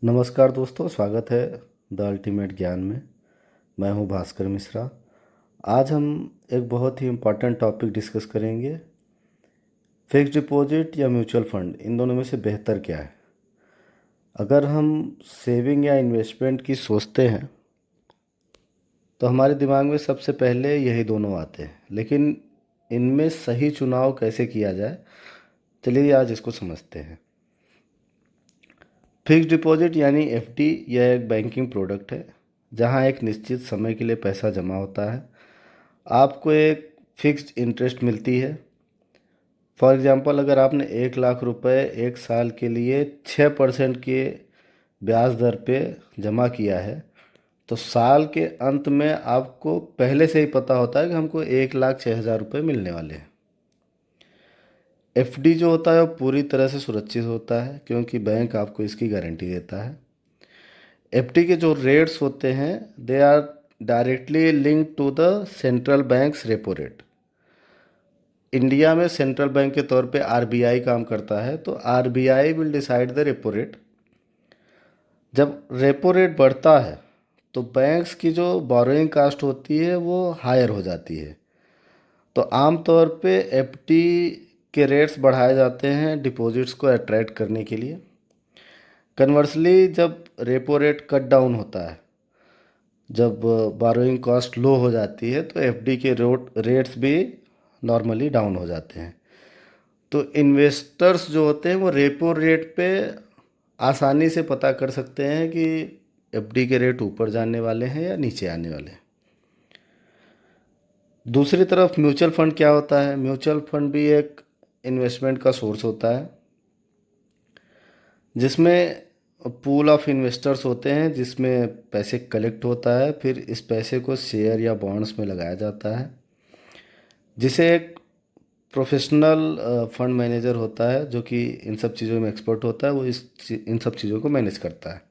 नमस्कार दोस्तों, स्वागत है द अल्टीमेट ज्ञान में। मैं हूं भास्कर मिश्रा। आज हम एक बहुत ही इम्पोर्टेंट टॉपिक डिस्कस करेंगे। फिक्स्ड डिपॉजिट या म्यूचुअल फंड, इन दोनों में से बेहतर क्या है। अगर हम सेविंग या इन्वेस्टमेंट की सोचते हैं तो हमारे दिमाग में सबसे पहले यही दोनों आते हैं, लेकिन इनमें सही चुनाव कैसे किया जाए, चलिए आज इसको समझते हैं। फिक्स्ड डिपॉजिट यानी एफडी यह एक बैंकिंग प्रोडक्ट है जहां एक निश्चित समय के लिए पैसा जमा होता है। आपको एक फिक्स्ड इंटरेस्ट मिलती है। फॉर एग्ज़ाम्पल, अगर आपने 1 लाख रुपए एक साल के लिए 6% के ब्याज दर पे जमा किया है तो साल के अंत में आपको पहले से ही पता होता है कि हमको 1,06,000 रुपये मिलने वाले हैं। एफडी जो होता है वो पूरी तरह से सुरक्षित होता है क्योंकि बैंक आपको इसकी गारंटी देता है। एफडी के जो रेट्स होते हैं they are directly linked to the central bank's repo rate. India में सेंट्रल बैंक के तौर पे आरबीआई काम करता है, तो RBI will decide the repo rate. जब रेपो रेट बढ़ता है तो बैंक्स की जो बोरोइंग कास्ट होती है वो हायर हो जाती है। तो आमतौर पे एफडी के रेट्स बढ़ाए जाते हैं डिपॉजिट्स को अट्रैक्ट करने के लिए। कन्वर्सली, जब रेपो रेट कट डाउन होता है, जब बोरोइंग कॉस्ट लो हो जाती है, तो एफडी के रेट्स भी नॉर्मली डाउन हो जाते हैं। तो इन्वेस्टर्स जो होते हैं वो रेपो रेट पे आसानी से पता कर सकते हैं कि एफडी के रेट ऊपर जाने वाले हैं या नीचे आने वाले हैं। दूसरी तरफ म्यूचुअल फंड क्या होता है? म्यूचुअल फंड भी एक इन्वेस्टमेंट का सोर्स होता है जिसमें पूल ऑफ इन्वेस्टर्स होते हैं, जिसमें पैसे कलेक्ट होता है, फिर इस पैसे को शेयर या बॉन्ड्स में लगाया जाता है, जिसे एक प्रोफेशनल फंड मैनेजर होता है जो कि इन सब चीज़ों में एक्सपर्ट होता है। वो इन सब चीज़ों को मैनेज करता है।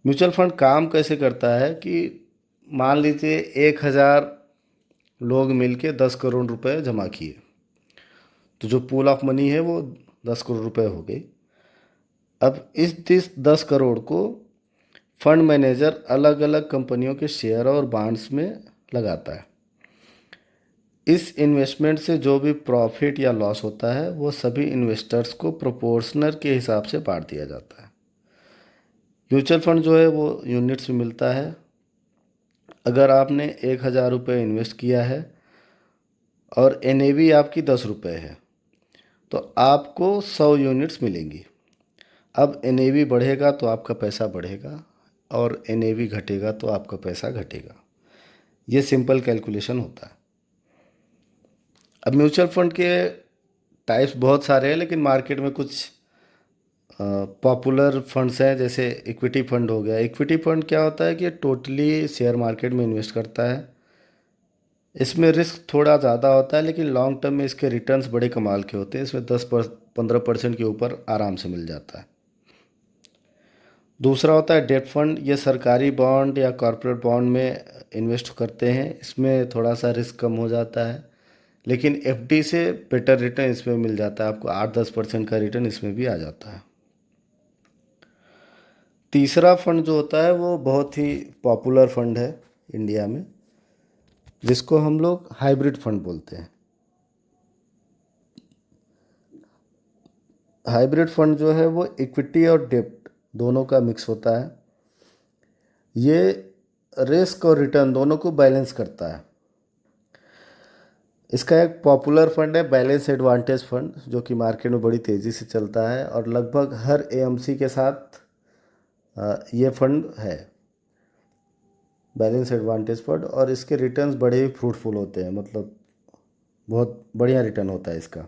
म्यूचुअल फंड काम कैसे करता है कि मान लीजिए 1,000 लोग मिलके 10 करोड़ रुपए जमा किए, तो जो पूल ऑफ मनी है वो 10 करोड़ रुपए हो गई। अब इस 10 करोड़ को फंड मैनेजर अलग अलग कंपनियों के शेयर और बॉन्ड्स में लगाता है। इस इन्वेस्टमेंट से जो भी प्रॉफिट या लॉस होता है वो सभी इन्वेस्टर्स को प्रोपोर्शनल के हिसाब से बांट दिया जाता है। म्यूचुअल फंड जो है वो यूनिट्स में मिलता है। अगर आपने 1,000 रुपये इन्वेस्ट किया है और एनएवी आपकी 10 रुपये है तो आपको 100 यूनिट्स मिलेंगी। अब एनएवी बढ़ेगा तो आपका पैसा बढ़ेगा और एनएवी घटेगा तो आपका पैसा घटेगा। ये सिंपल कैलकुलेशन होता है। अब म्यूचुअल फंड के टाइप्स बहुत सारे हैं, लेकिन मार्केट में कुछ पॉपुलर फंड्स हैं। जैसे इक्विटी फंड हो गया। इक्विटी फंड क्या होता है कि टोटली शेयर मार्केट में इन्वेस्ट करता है। इसमें रिस्क थोड़ा ज़्यादा होता है, लेकिन लॉन्ग टर्म में इसके रिटर्न्स बड़े कमाल के होते हैं। इसमें 10-15% के ऊपर आराम से मिल जाता है। दूसरा होता है डेट फंड। ये सरकारी बॉन्ड या कॉरपोरेट बॉन्ड में इन्वेस्ट करते हैं। इसमें थोड़ा सा रिस्क कम हो जाता है, लेकिन एफडी से बेटर रिटर्न इसमें मिल जाता है। आपको 8-10% का रिटर्न इसमें भी आ जाता है। तीसरा फंड जो होता है वो बहुत ही पॉपुलर फंड है इंडिया में, जिसको हम लोग हाइब्रिड फंड बोलते हैं। हाइब्रिड फंड जो है वो इक्विटी और डेब्ट दोनों का मिक्स होता है। ये रिस्क और रिटर्न दोनों को बैलेंस करता है। इसका एक पॉपुलर फंड है बैलेंस एडवांटेज फंड, जो कि मार्केट में बड़ी तेज़ी से चलता है और लगभग हर एएमसी के साथ ये फंड है, बैलेंस एडवांटेज फंड। और इसके रिटर्न्स बड़े ही फ्रूटफुल होते हैं, मतलब बहुत बढ़िया रिटर्न होता है इसका।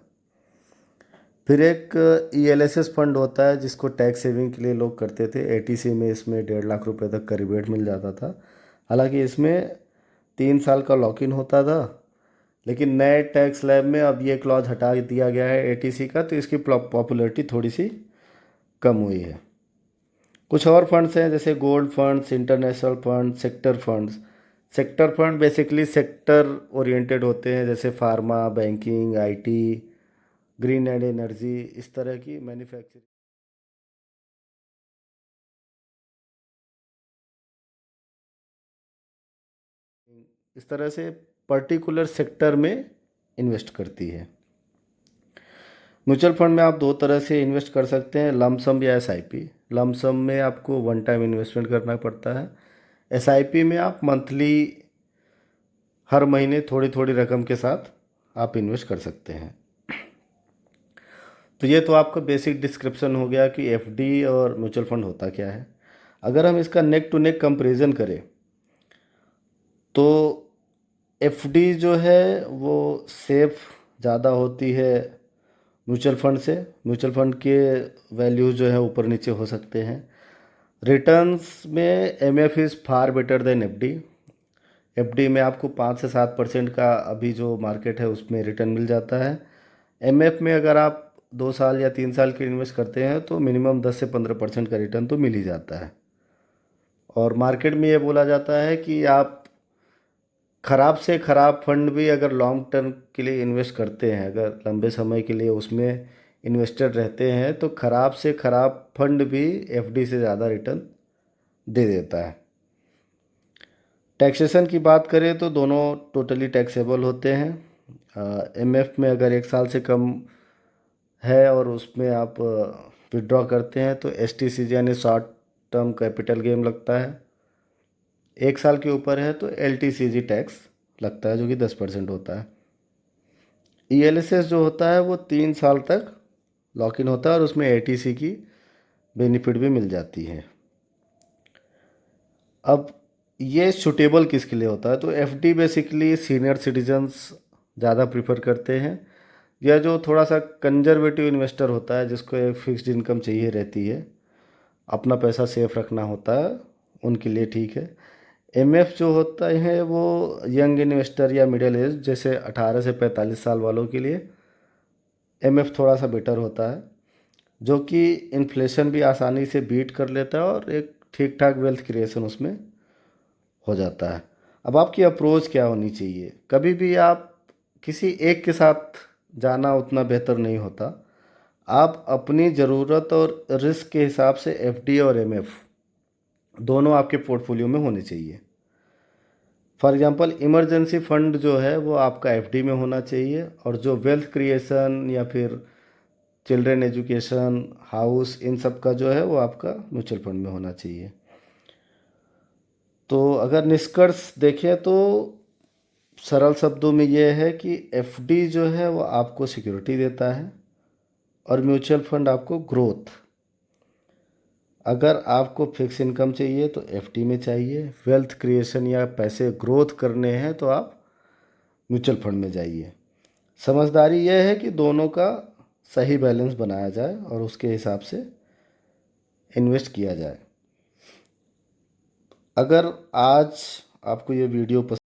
फिर एक ईएलएसएस फंड होता है जिसको टैक्स सेविंग के लिए लोग करते थे। एटीसी में इसमें 1.5 लाख रुपए तक का रिबेट मिल जाता था। हालांकि इसमें 3 साल का लॉक इन होता था, लेकिन नए टैक्स लैब में अब ये क्लॉज हटा दिया गया है एटीसी का, तो इसकी पॉपुलैरिटी थोड़ी सी कम हुई है। कुछ और फंड्स हैं जैसे gold funds, international fund, sector funds. Sector fund basically sector oriented होते हैं, जैसे pharma, banking, IT, green and energy, इस तरह की मैन्युफैक्चरिंग। इस तरह से पर्टिकुलर सेक्टर में इन्वेस्ट करती है। म्यूचुअल फंड में आप दो तरह से इन्वेस्ट कर सकते हैं, लमसम या एसआईपी। लमसम में आपको वन टाइम इन्वेस्टमेंट करना पड़ता है। एसआईपी में आप मंथली हर महीने थोड़ी थोड़ी रकम के साथ आप इन्वेस्ट कर सकते हैं। तो ये तो आपका बेसिक डिस्क्रिप्शन हो गया कि एफडी और म्यूचुअल फंड होता क्या है। अगर हम इसका नेक टू नेक कंपैरिजन करें तो एफडी जो है वो सेफ ज़्यादा होती है म्यूचुअल फंड से। म्यूचुअल फंड के वैल्यू जो है ऊपर नीचे हो सकते हैं। रिटर्न्स में MF is far better than FD. FD में आपको 5 से 7% का अभी जो मार्केट है उसमें रिटर्न मिल जाता है। एमएफ में अगर आप 2 साल या 3 साल के इन्वेस्ट करते हैं तो मिनिमम 10 से 15% का रिटर्न तो मिल ही जाता है। और मार्केट में ये बोला जाता है कि आप ख़राब से ख़राब फंड भी अगर लॉन्ग टर्म के लिए इन्वेस्ट करते हैं, अगर लंबे समय के लिए उसमें इन्वेस्टेड रहते हैं, तो ख़राब से ख़राब फंड भी एफडी से ज़्यादा रिटर्न दे देता है। टैक्सेशन की बात करें तो दोनों टोटली टैक्सेबल होते हैं। एमएफ में अगर 1 साल से कम है और उसमें आप विड्रॉ करते हैं तो एसटीसीजी यानी शॉर्ट टर्म कैपिटल गेन लगता है। 1 साल के ऊपर है तो एलटीसीजी टैक्स लगता है जो कि 10% होता है। ईएलएसएस जो होता है वो 3 साल तक लॉक इन होता है और उसमें एटीसी की बेनिफिट भी मिल जाती है। अब ये सुटेबल किसके लिए होता है, तो एफडी बेसिकली सीनियर सिटीजन्स ज़्यादा प्रीफर करते हैं, या जो थोड़ा सा कंजर्वेटिव इन्वेस्टर होता है जिसको एक फिक्स्ड इनकम चाहिए रहती है, अपना पैसा सेफ रखना होता है, उनके लिए ठीक है। एमएफ जो होता है वो यंग इन्वेस्टर या मिडिल एज जैसे 18 से 45 साल वालों के लिए एमएफ थोड़ा सा बेटर होता है, जो कि इन्फ्लेशन भी आसानी से बीट कर लेता है और एक ठीक ठाक वेल्थ क्रिएशन उसमें हो जाता है। अब आपकी अप्रोच क्या होनी चाहिए, कभी भी आप किसी एक के साथ जाना उतना बेहतर नहीं होता। आप अपनी ज़रूरत और रिस्क के हिसाब से एफडी और एमएफ दोनों आपके पोर्टफोलियो में होने चाहिए। फॉर एग्जांपल इमरजेंसी फंड जो है वो आपका एफडी में होना चाहिए, और जो वेल्थ क्रिएशन या फिर चिल्ड्रन एजुकेशन, हाउस, इन सब का जो है वो आपका म्यूचुअल फंड में होना चाहिए। तो अगर निष्कर्ष देखें तो सरल शब्दों में ये है कि एफडी जो है वो आपको सिक्योरिटी देता है और म्यूचुअल फंड आपको ग्रोथ। अगर आपको फिक्स इनकम चाहिए तो एफडी में चाहिए, वेल्थ क्रिएशन या पैसे ग्रोथ करने हैं तो आप म्यूचुअल फंड में जाइए। समझदारी यह है कि दोनों का सही बैलेंस बनाया जाए और उसके हिसाब से इन्वेस्ट किया जाए। अगर आज आपको ये वीडियो